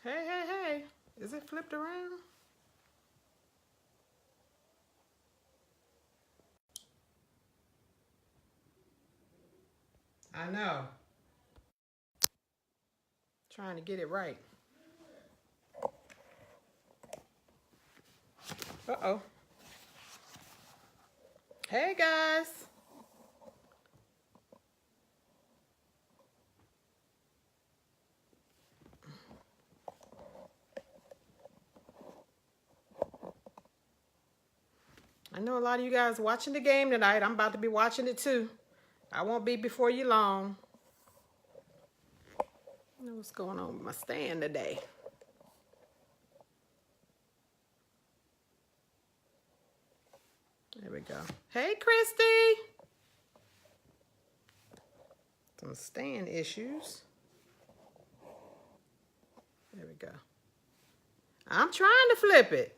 Hey, hey, hey. Is it flipped around? I know. Trying to get it right. Uh-oh. Hey, guys. I know a lot of you guys watching the game tonight. I'm about to be watching it too. I won't be before you long. I know what's going on with my stand today. There we go. Hey, Christy. Some stand issues. There we go. I'm trying to flip it.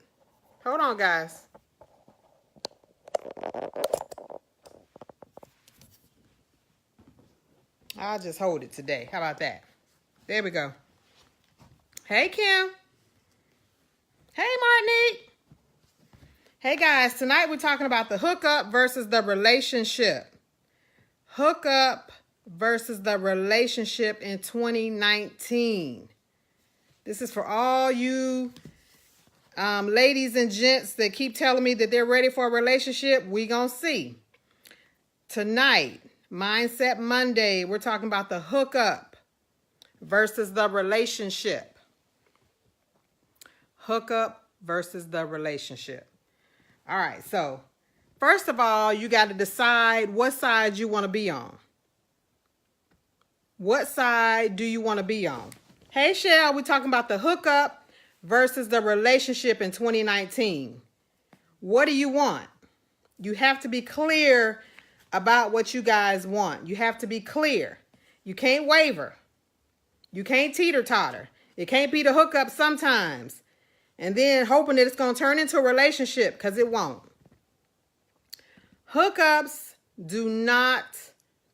Hold on, guys. I'll just hold it today. How about that? There we go. Hey, Kim. Hey, Martinique. Hey, guys. Tonight we're talking about the hookup versus the relationship. Hookup versus the relationship in 2019. This is for all you ladies and gents that keep telling me that they're ready for a relationship. We gonna see. Tonight, Mindset Monday, we're talking about the hookup versus the relationship. Hookup versus the relationship. All right, so first of all, you got to decide what side you want to be on. What side do you want to be on? Hey, Shell, we're talking about the hookup versus the relationship in 2019. What do you want? You have to be clear about what you guys want. You have to be clear. You can't waver. You can't teeter-totter. It can't be the hookup sometimes and then hoping that it's going to turn into a relationship, because it won't. Hookups do not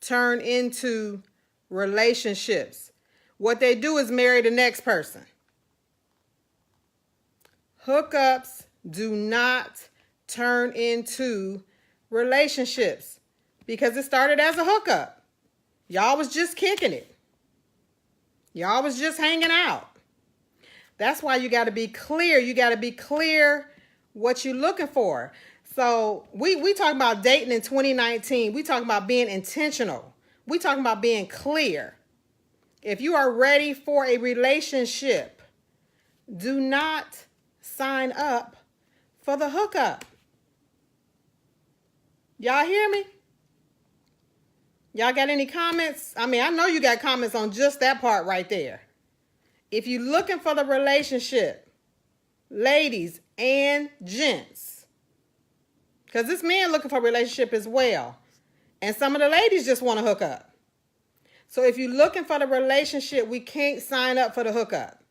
turn into relationships. What they do is marry the next person. Hookups do not turn into relationships because it started as a hookup. Y'all was just kicking it. Y'all was just hanging out. That's why you got to be clear. You got to be clear what you're looking for. So we talking about dating in 2019. We talking about being intentional. We talking about being clear. If you are ready for a relationship, do not sign up for the hookup. Y'all hear me? Y'all got any comments? I mean, I know you got comments on just that part right there. If you're looking for the relationship, ladies and gents, because this man looking for a relationship as well, and some of the ladies just want to hook up. So if you're looking for the relationship, we can't sign up for the hookup.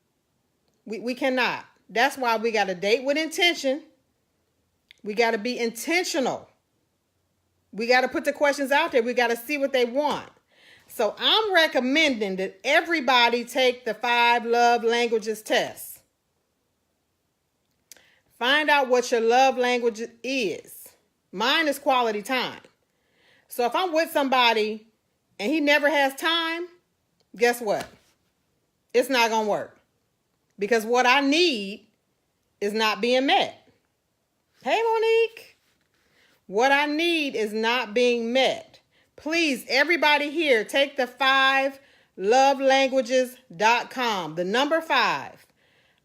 We cannot. That's why we got to date with intention. We got to be intentional. We got to put the questions out there. We got to see what they want. So I'm recommending that everybody take the 5 love languages test. Find out what your love language is. Mine is quality time. So if I'm with somebody and he never has time, guess what? It's not going to work. Because what I need is not being met. Hey, Monique. What I need is not being met. Please, everybody here, take the 5lovelanguages.com. The number 5.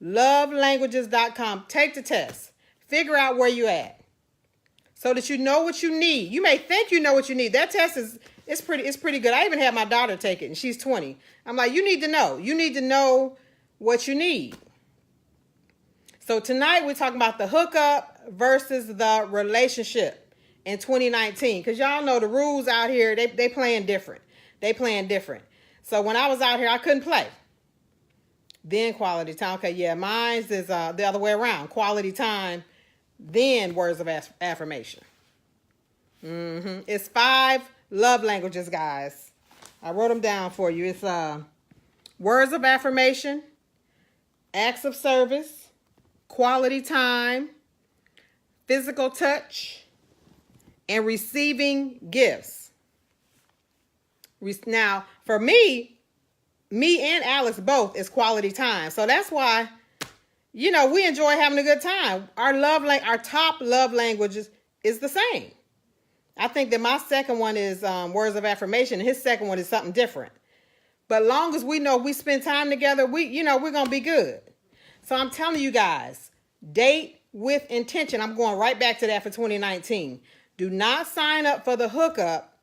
Lovelanguages.com. Take the test. Figure out where you at. So that you know what you need. You may think you know what you need. That test it's pretty good. I even had my daughter take it, and she's 20. I'm like, you need to know. You need to know what you need. So tonight we're talking about the hookup versus the relationship in 2019. Because y'all know the rules out here, they playing different. They playing different. So when I was out here, I couldn't play. Then quality time. Okay, yeah, mine's is the other way around. Quality time, then words of affirmation. It's 5 love languages, guys. I wrote them down for you. It's words of affirmation, acts of service, quality time, physical touch, and receiving gifts. Now, for me and Alex both is quality time. So that's why, you know, we enjoy having a good time. Our top love languages is the same. I think that my second one is words of affirmation. And his second one is something different. But long as we know we spend time together, we're going to be good. So I'm telling you guys, date with intention. I'm going right back to that for 2019. Do not sign up for the hookup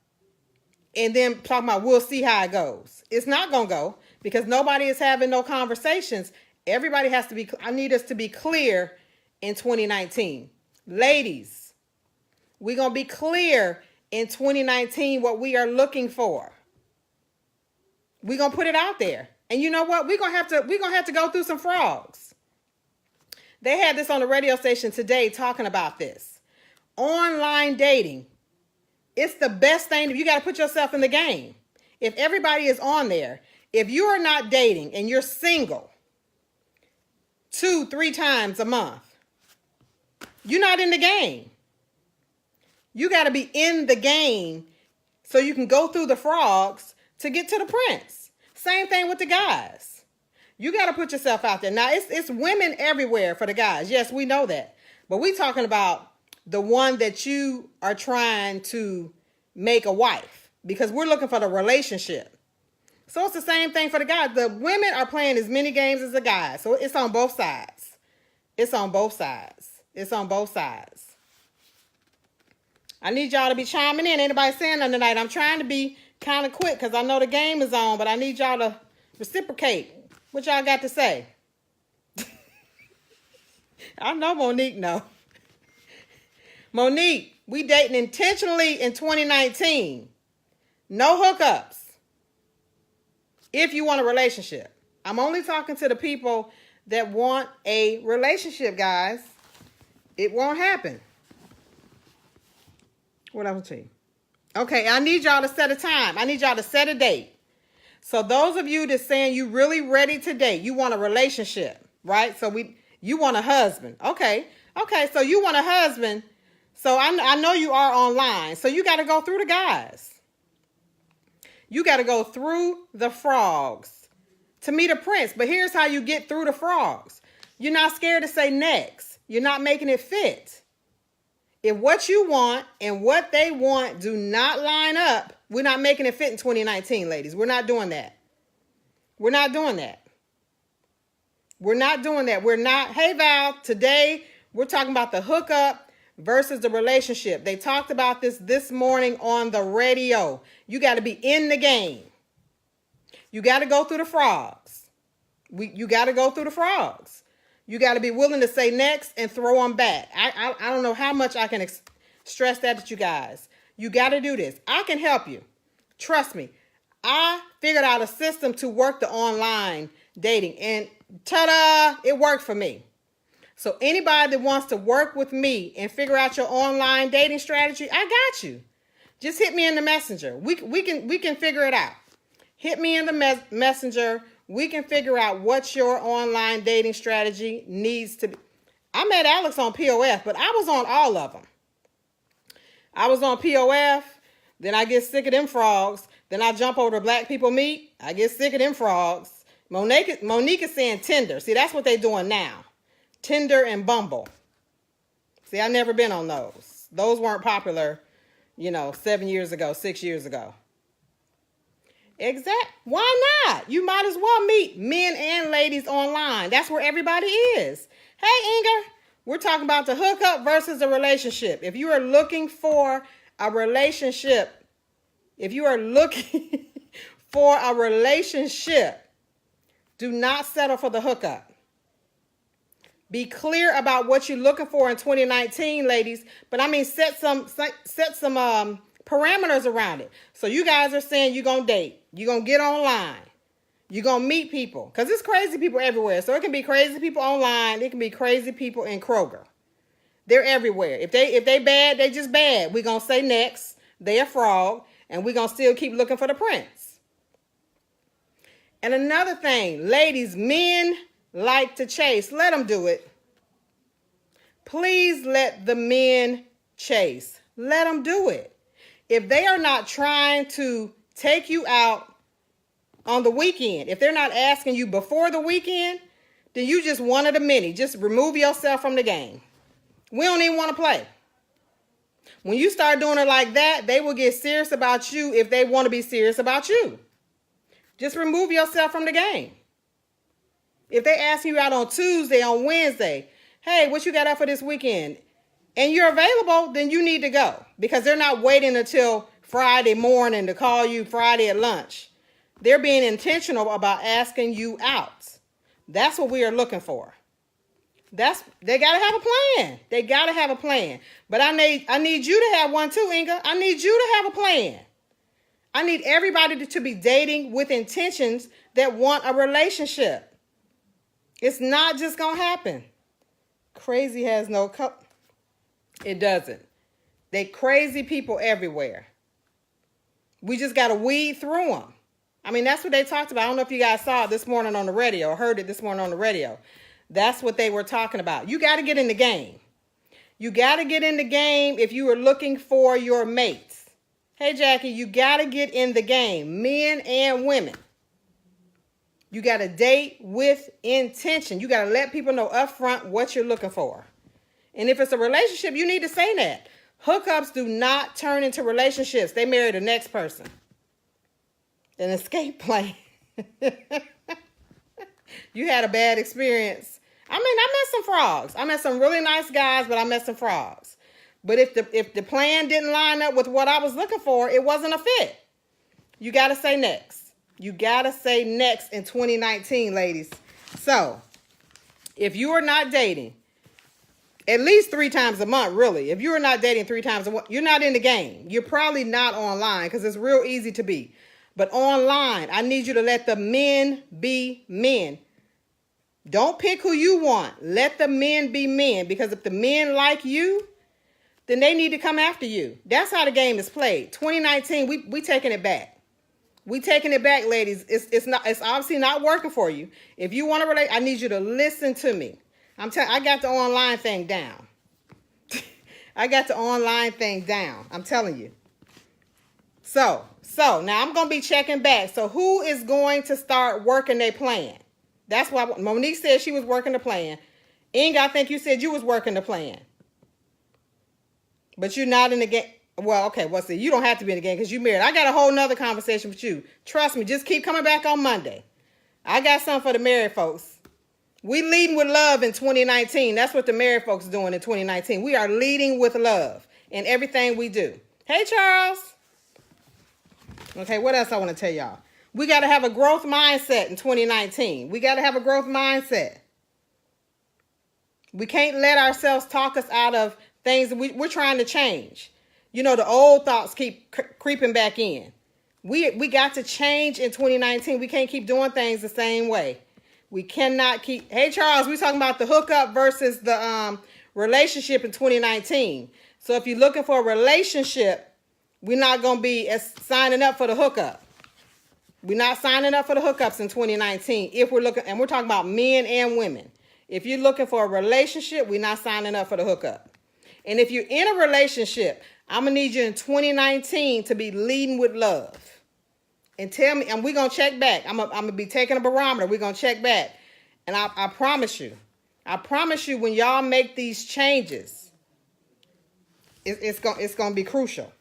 and then talk about we'll see how it goes. It's not going to go because nobody is having no conversations. Everybody has to be, I need us to be clear in 2019. Ladies, we're going to be clear in 2019 what we are looking for. We're going to put it out there. And you know what? We're going to have to go through some frogs. They had this on the radio station today talking about this. Online dating. It's the best thing. You got to put yourself in the game. If everybody is on there, if you are not dating and you're single 2-3 times a month, you're not in the game. You got to be in the game so you can go through the frogs to get to the prince. Same thing with the guys. You got to put yourself out there. Now, it's women everywhere for the guys. Yes, we know that. But we talking about the one that you are trying to make a wife because we're looking for the relationship. So it's the same thing for the guys. The women are playing as many games as the guys. So it's on both sides. It's on both sides. It's on both sides. I need y'all to be chiming in. Anybody saying nothing tonight? I'm trying to be kind of quick because I know the game is on, but I need y'all to reciprocate. What y'all got to say? I know Monique know. Monique, we dating intentionally in 2019. No hookups. If you want a relationship. I'm only talking to the people that want a relationship, guys. It won't happen. What else tell you? Okay, I need y'all to set a time. I need y'all to set a date. So those of you that's saying you really ready to date, you want a relationship, right? So you want a husband. Okay, so you want a husband. So I know you are online. So you got to go through the guys. You got to go through the frogs to meet a prince. But here's how you get through the frogs. You're not scared to say next. You're not making it fit. If what you want and what they want do not line up, we're not making it fit in 2019, ladies. We're not doing that. We're not doing that. We're not doing that. We're not. Hey, Val, today we're talking about the hookup versus the relationship. They talked about this morning on the radio. You got to be in the game. You got to go through the frogs. You got to go through the frogs. You got to be willing to say next and throw them back. I don't know how much I can stress that to you guys. You got to do this. I can help you. Trust me. I figured out a system to work the online dating. And ta-da, it worked for me. So anybody that wants to work with me and figure out your online dating strategy, I got you. Just hit me in the messenger. We can figure it out. Hit me in the messenger. We can figure out what your online dating strategy needs to be. I met Alex on POF, but I was on all of them. I was on POF, then I get sick of them frogs. Then I jump over to Black People Meet. I get sick of them frogs. Monique is saying Tinder. See, that's what they're doing now. Tinder and Bumble. See, I've never been on those. Those weren't popular, 7 years ago, 6 years ago. Why not? You might as well meet men and ladies online. That's where everybody is. Hey, Inga, we're talking about the hookup versus the relationship. If you are looking for a relationship, do not settle for the hookup. Be clear about what you're looking for in 2019, ladies. But I mean, set some parameters around it. So you guys are saying you're going to date. You're going to get online. You're going to meet people. Because it's crazy people everywhere. So it can be crazy people online. It can be crazy people in Kroger. They're everywhere. If they bad, they just bad. We're going to say next. They a frog. And we're going to still keep looking for the prince. And another thing, ladies, men like to chase, let them do it. Please let the men chase. Let them do it. If they are not trying to take you out on the weekend, if they're not asking you before the weekend, then you just one of the many. Just remove yourself from the game. We don't even want to play. When you start doing it like that, they will get serious about you if they want to be serious about you. Just remove yourself from the game. If they ask you out on Tuesday, on Wednesday, hey, what you got up for this weekend? And you're available, then you need to go. Because they're not waiting until Friday morning to call you Friday at lunch. They're being intentional about asking you out. That's what we are looking for. They gotta have a plan. They gotta have a plan. But I need you to have one too, Inga. I need you to have a plan. I need everybody to be dating with intentions that want a relationship. It's not just gonna happen. Crazy has no cup. It doesn't. They crazy people everywhere. We just gotta weed through them. I mean, that's what they talked about. I don't know if you guys saw it this morning on the radio or heard it this morning on the radio. That's what they were talking about. You got to get in the game. You got to get in the game if you are looking for your mates. Hey, Jackie, you got to get in the game, men and women. You got to date with intention. You got to let people know upfront what you're looking for. And if it's a relationship, you need to say that. Hookups do not turn into relationships. They marry the next person. An escape plan. You had a bad experience. I mean, I met some frogs. I met some really nice guys, but I met some frogs. But if the plan didn't line up with what I was looking for, it wasn't a fit. You got to say next. You got to say next in 2019, ladies. So, if you are not dating at least 3 times a month, really, if you are not dating 3 times a month, you're not in the game. You're probably not online because it's real easy to be. But online, I need you to let the men be men. Don't pick who you want. Let the men be men. Because if the men like you, then they need to come after you. That's how the game is played. 2019, we taking it back. We taking it back, ladies. It's obviously not working for you. If you want to relate, I need you to listen to me. I got the online thing down. I got the online thing down. I'm telling you. So now I'm going to be checking back. So who is going to start working their plan? That's why Monique said she was working the plan. Inga, I think you said you was working the plan. But you're not in the game. Well, okay, see, you don't have to be in the game because you married. I got a whole nother conversation with you. Trust me, just keep coming back on Monday. I got something for the married folks. We leading with love in 2019. That's what the married folks doing in 2019. We are leading with love in everything we do. Hey, Charles. Okay, what else I want to tell y'all? We got to have a growth mindset in 2019. We got to have a growth mindset. We can't let ourselves talk us out of things that we're trying to change. You know, the old thoughts keep creeping back in. We got to change in 2019. We can't keep doing things the same way. We cannot keep... Hey, Charles, we're talking about the hookup versus the relationship in 2019. So if you're looking for a relationship, we're not going to be signing up for the hookup. We're not signing up for the hookups in 2019. If we're looking, and we're talking about men and women. If you're looking for a relationship, we're not signing up for the hookup. And if you're in a relationship, I'm going to need you in 2019 to be leading with love. And tell me, and we're going to check back. I'm going to be taking a barometer. We're going to check back. And I promise you when y'all make these changes, it's going to be crucial.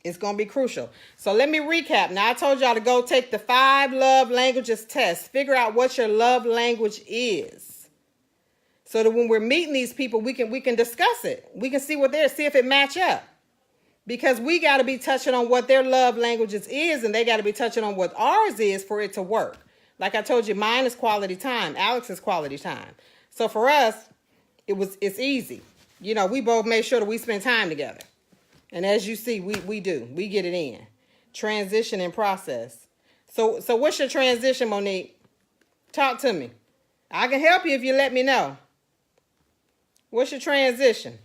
It's going to be crucial. So let me recap. Now, I told y'all to go take the 5 love languages test. Figure out what your love language is. So that when we're meeting these people, we can discuss it. We can see if it match up. Because we got to be touching on what their love languages is, and they got to be touching on what ours is for it to work. Like I told you, mine is quality time. Alex is quality time. So for us, it's easy. You know, we both made sure that we spend time together. And as you see, we do. We get it in. Transition and process. So what's your transition, Monique? Talk to me. I can help you if you let me know. What's your transition?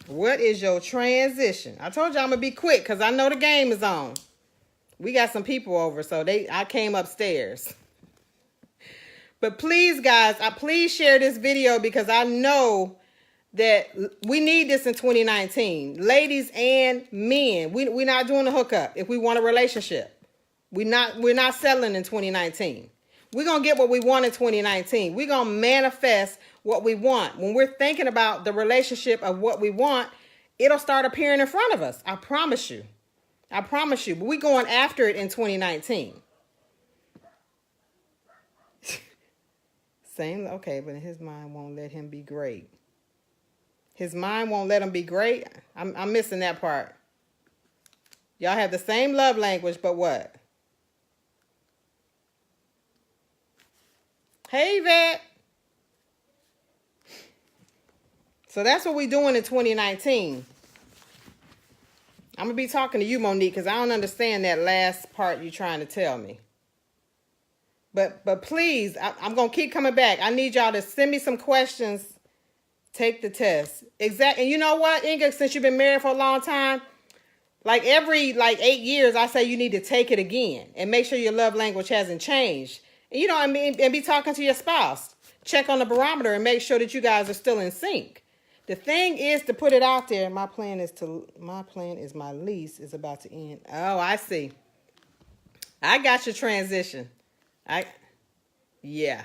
What is your transition? I told you I'm going to be quick because I know the game is on. We got some people over, so I came upstairs. But please, guys, please share this video because I know that we need this in 2019. Ladies and men, we're not doing a hookup if we want a relationship. We're not settling in 2019. We're going to get what we want in 2019. We're going to manifest what we want. When we're thinking about the relationship of what we want, it'll start appearing in front of us. I promise you. I promise you. But we're going after it in 2019. Same, okay, but his mind won't let him be great. His mind won't let him be great? I'm missing that part. Y'all have the same love language, but what? Hey, Yvette. So that's what we're doing in 2019. I'm going to be talking to you, Monique, because I don't understand that last part you're trying to tell me. But please, I'm going to keep coming back. I need y'all to send me some questions. Take the test. Exactly. And you know what, Inga, since you've been married for a long time, every 8 years, I say you need to take it again and make sure your love language hasn't changed. And you know what I mean? And be talking to your spouse. Check on the barometer and make sure that you guys are still in sync. The thing is to put it out there. My plan is my lease is about to end. Oh, I see. I got your transition. Yeah,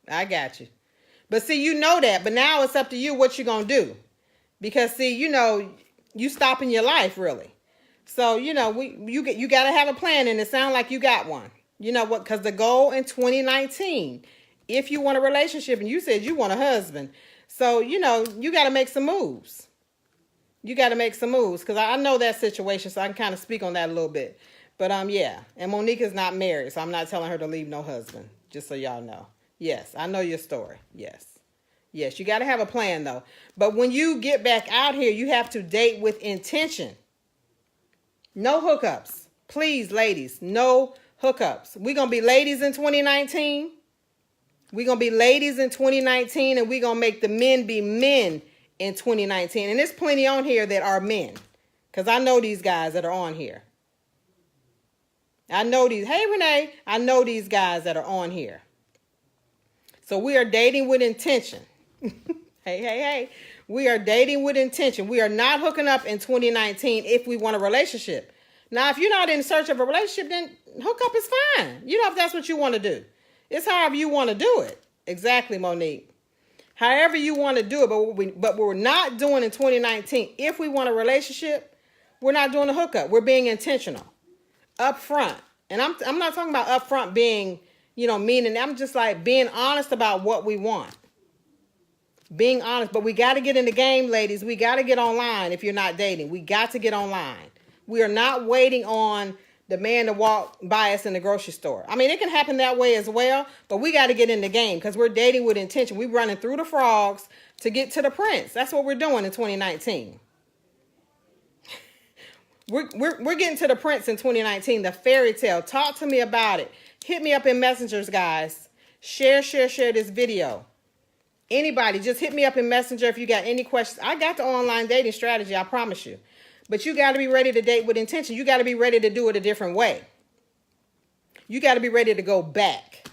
I got you. But see, you know that. But now it's up to you what you're going to do. Because see, you know, you stopping your life really. So, you know, you got to have a plan, and it sounds like you got one. You know what? Because the goal in 2019, if you want a relationship, and you said you want a husband, so, you know, you got to make some moves. You got to make some moves, because I know that situation, so I can kind of speak on that a little bit. But, yeah, and Monique is not married, so I'm not telling her to leave no husband, just so y'all know. Yes, I know your story. Yes. Yes, you got to have a plan, though. But when you get back out here, you have to date with intention. No hookups. Please, ladies, no hookups. We're going to be ladies in 2019. We're going to be ladies in 2019, and we're going to make the men be men in 2019. And there's plenty on here that are men, because I know these guys that are on here. I know these. Hey, Renee, I know these guys that are on here. So we are dating with intention. Hey. We are dating with intention. We are not hooking up in 2019 if we want a relationship. Now, if you're not in search of a relationship, then hookup is fine. You know, if that's what you want to do. It's however you want to do it. Exactly, Monique. However you want to do it. But what we're not doing in 2019, if we want a relationship, we're not doing a hookup. We're being intentional. Up front. And I'm not talking about up front being, you know, meaning. I'm just like being honest about what we want. Being honest. But we got to get in the game, ladies. We got to get online if you're not dating. We got to get online. We are not waiting on the man to walk by us in the grocery store. I mean, it can happen that way as well, but we got to get in the game because we're dating with intention. We're running through the frogs to get to the prince. That's what we're doing in 2019. We're getting to the prince in 2019, the fairy tale. Talk to me about it. Hit me up in messengers, guys. Share this video. Anybody, just hit me up in Messenger if you got any questions. I got the online dating strategy, I promise you. But you got to be ready to date with intention. You got to be ready to do it a different way. You got to be ready to go back.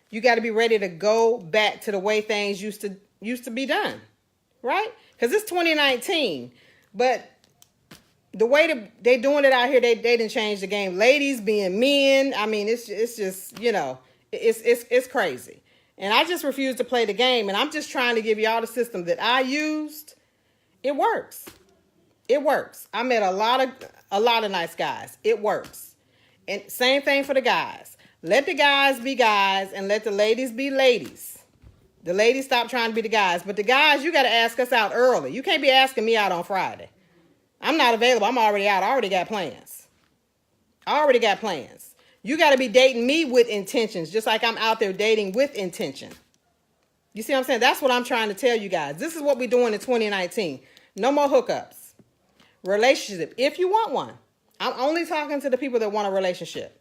You got to be ready to go back to the way things used to be done. Right? Because it's 2019. But the way they doing it out here, they didn't change the game. Ladies being men, I mean, it's just, you know, it's crazy. And I just refuse to play the game. And I'm just trying to give y'all the system that I used. It works. It works. I met a lot of nice guys. It works. And same thing for the guys. Let the guys be guys and let the ladies be ladies. The ladies stop trying to be the guys. But the guys, you got to ask us out early. You can't be asking me out on Friday. I'm not available. I'm already out. I already got plans. You got to be dating me with intentions, just like I'm out there dating with intention. You see what I'm saying? That's what I'm trying to tell you guys. This is what we're doing in 2019. No more hookups. Relationship, if you want one. I'm only talking to the people that want a relationship.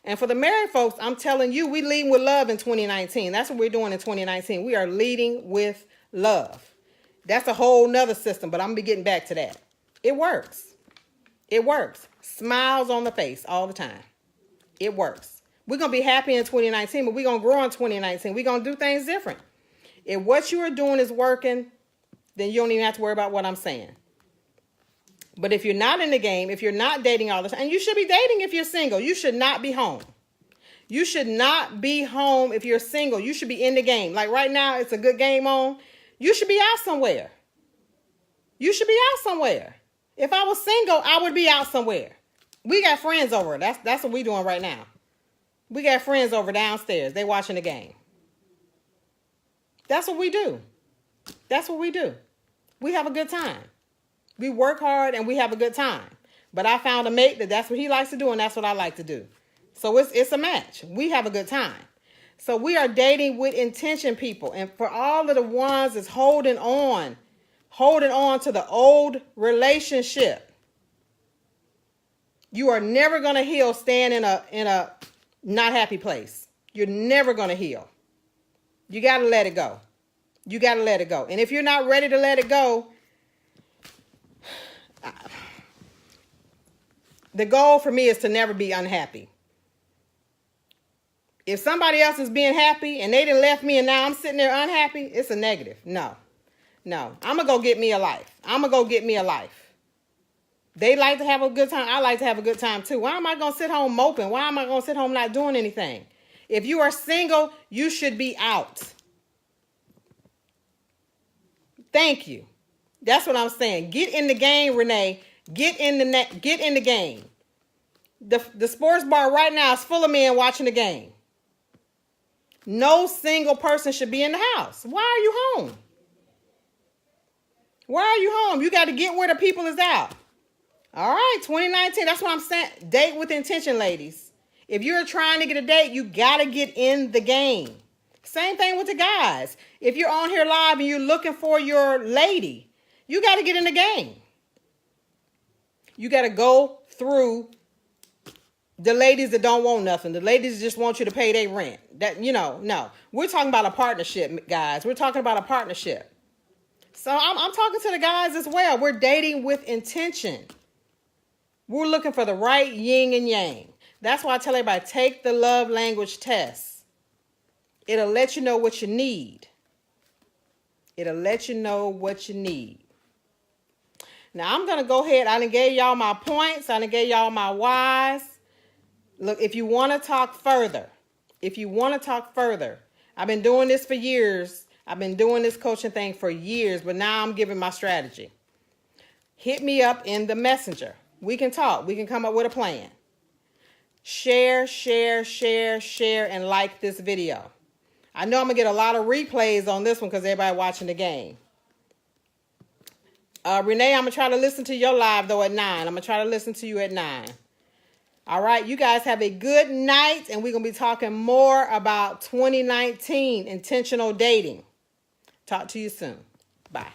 And for the married folks, I'm telling you, we leading with love in 2019. That's what we're doing in 2019. We are leading with love. That's a whole nother system, but I'm going to be getting back to that. It works. It works. Smiles on the face all the time. It works. We're going to be happy in 2019, but we're going to grow in 2019. We're going to do things different. If what you are doing is working, then you don't even have to worry about what I'm saying. But if you're not in the game, if you're not dating all the time, and you should be dating if you're single, you should not be home. You should not be home if you're single. You should be in the game. Like right now, it's a good game on. You should be out somewhere. You should be out somewhere. If I was single, I would be out somewhere. We got friends over. That's what we doing right now. We got friends over downstairs. They watching the game. That's what we do. That's what we do. We have a good time. We work hard and we have a good time. But I found a mate that's what he likes to do and that's what I like to do. So it's a match. We have a good time. So we are dating with intention, people. And for all of the ones that's holding on to the old relationship, you are never going to heal staying in a not happy place. You're never going to heal. You got to let it go. You got to let it go. And if you're not ready to let it go, the goal for me is to never be unhappy. If somebody else is being happy and they done left me and now I'm sitting there unhappy, it's a negative. No. I'm going to go get me a life. I'm going to go get me a life. They like to have a good time. I like to have a good time too. Why am I going to sit home moping? Why am I going to sit home not doing anything? If you are single, you should be out. Thank you. That's what I'm saying. Get in the game, Renee. Get in the game. The sports bar right now is full of men watching the game. No single person should be in the house. Why are you home? Why are you home? You got to get where the people is out. All right, 2019. That's what I'm saying. Date with intention, ladies. If you're trying to get a date, you got to get in the game. Same thing with the guys. If you're on here live and you're looking for your lady, you got to get in the game. You got to go through the ladies that don't want nothing. The ladies just want you to pay their rent. No. We're talking about a partnership, guys. We're talking about a partnership. So I'm talking to the guys as well. We're dating with intention. We're looking for the right yin and yang. That's why I tell everybody, take the love language test. It'll let you know what you need. It'll let you know what you need. Now, I'm going to go ahead. I done gave y'all my points. I done gave y'all my whys. Look, if you want to talk further, I've been doing this for years. I've been doing this coaching thing for years, but now I'm giving my strategy. Hit me up in the messenger. We can talk. We can come up with a plan. Share, and like this video. I know I'm going to get a lot of replays on this one because everybody watching the game. Renee, I'm going to try to listen to your live, though, at 9. I'm going to try to listen to you at 9. All right, you guys have a good night, and we're going to be talking more about 2019 intentional dating. Talk to you soon. Bye.